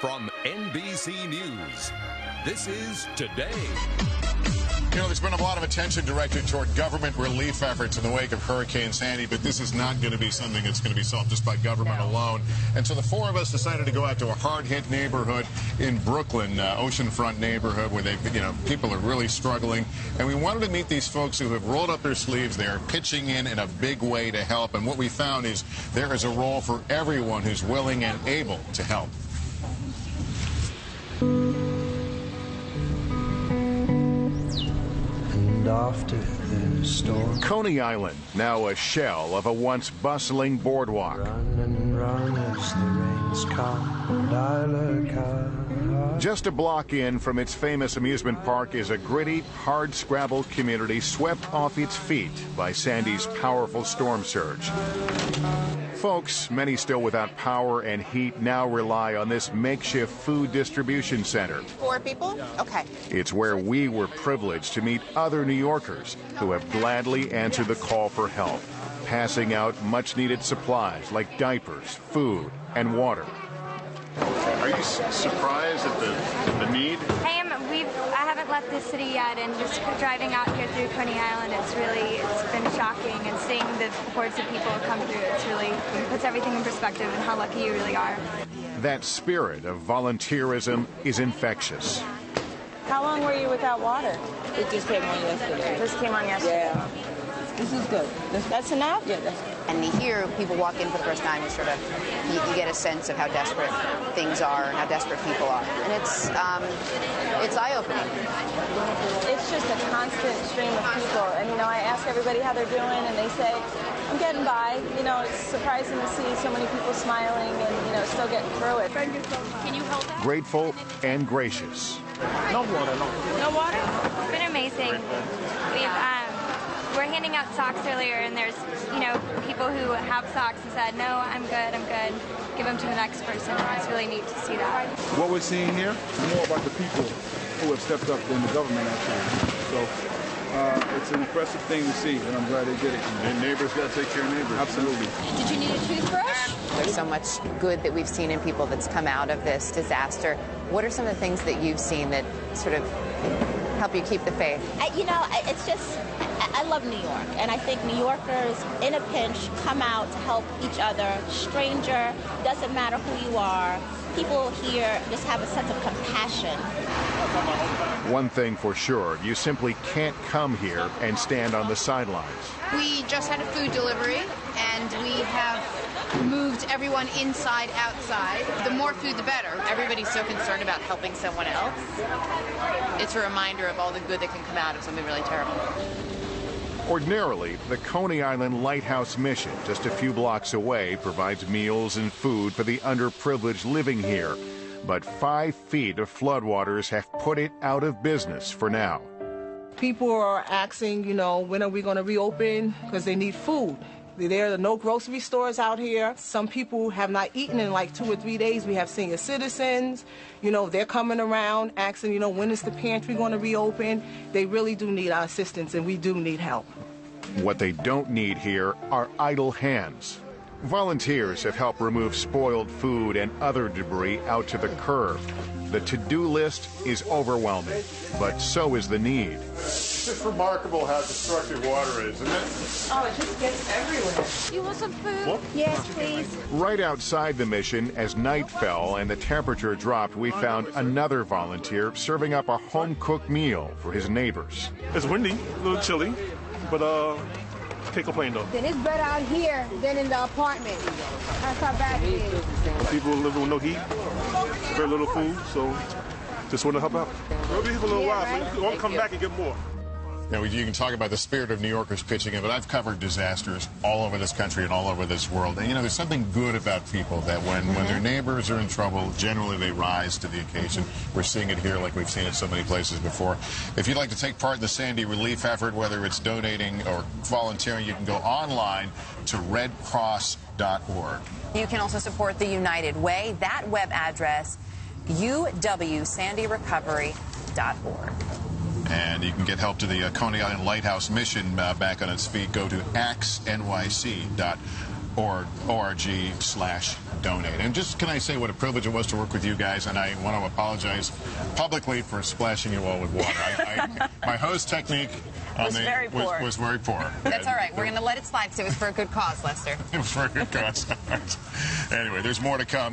From NBC News, this is Today. You know, there's been a lot of attention directed toward government relief efforts in the wake of Hurricane Sandy, but this is not going to be something that's going to be solved just by government alone. And so the four of us decided to go out to a hard-hit neighborhood in Brooklyn, oceanfront neighborhood, where people are really struggling. And we wanted to meet these folks who have rolled up their sleeves. They are pitching in a big way to help. And what we found is there is a role for everyone who's willing and able to help. After the storm, Coney Island, now a shell of a once bustling boardwalk. run and run as the rains come, and I look out. Just a block in from its famous amusement park is a gritty, hard-scrabbled community swept off its feet by Sandy's powerful storm surge. Folks, many still without power and heat, now rely on this makeshift food distribution center. 4 people? Okay. It's where we were privileged to meet other New Yorkers who have gladly answered the call for help, passing out much-needed supplies like diapers, food, and water. Are you surprised at the need? I am. I haven't left the city yet, and just driving out here through Coney Island, it's been shocking, and seeing the hordes of people come through, it puts everything in perspective and how lucky you really are. That spirit of volunteerism is infectious. How long were you without water? It just came on yesterday. Just came on yesterday. Yeah. This is good. That's enough? Yeah, that's good. And here, people walk in for the first time, you get a sense of how desperate things are and how desperate people are. And it's eye-opening. It's just a constant stream of people. And, I ask everybody how they're doing, and they say, I'm getting by. It's surprising to see so many people smiling and, still getting through it. Can you hold that? Grateful and gracious. No water, no. No water? It's been amazing. We're handing out socks earlier, and there's, people who have socks and said, no, I'm good. Give them to the next person, and it's really neat to see that. What we're seeing here is more about the people who have stepped up in the government, actually. So it's an impressive thing to see, and I'm glad they did it. And neighbors got to take care of neighbors. Absolutely. Did you need a toothbrush? There's so much good that we've seen in people that's come out of this disaster. What are some of the things that you've seen that sort of help you keep the faith? It's just, I love New York, and I think New Yorkers in a pinch come out to help each other. Stranger, doesn't matter who you are. People here just have a sense of compassion. One thing for sure, you simply can't come here and stand on the sidelines. We just had a food delivery, and we have moved everyone inside, outside. The more food, the better. Everybody's so concerned about helping someone else. It's a reminder of all the good that can come out of something really terrible. Ordinarily, the Coney Island Lighthouse Mission, just a few blocks away, provides meals and food for the underprivileged living here. But 5 feet of floodwaters have put it out of business for now. People are asking, when are we going to reopen? Because they need food. There are no grocery stores out here. Some people have not eaten in like 2 or 3 days. We have senior citizens. They're coming around asking, when is the pantry going to reopen? They really do need our assistance, and we do need help. What they don't need here are idle hands. Volunteers have helped remove spoiled food and other debris out to the curb. The to-do list is overwhelming, but so is the need. It's just remarkable how destructive water is, isn't it? Oh, it just gets everywhere. You want some food? What? Yes, please. Right outside the mission, as night fell and the temperature dropped, we found another volunteer serving up a home-cooked meal for his neighbors. It's windy, a little chilly, but can't complain though. Then it's better out here than in the apartment. That's how bad it is. People living with no heat, very little food, so just want to help out. We'll be here for a little while, so you won't come back and get more. You can talk about the spirit of New Yorkers pitching in, but I've covered disasters all over this country and all over this world. And, there's something good about people that when their neighbors are in trouble, generally they rise to the occasion. We're seeing it here like we've seen it so many places before. If you'd like to take part in the Sandy relief effort, whether it's donating or volunteering, you can go online to redcross.org. You can also support the United Way. That web address, uwsandyrecovery.org. And you can get help to the Coney Island Lighthouse Mission back on its feet. Go to axnyc.org. www.holt.org/donate. And just can I say what a privilege it was to work with you guys, and I want to apologize publicly for splashing you all with water. My hose technique was very poor. That's all right. We're going to let it slide because it was for a good cause, Lester. It was for a good cause. Anyway, there's more to come.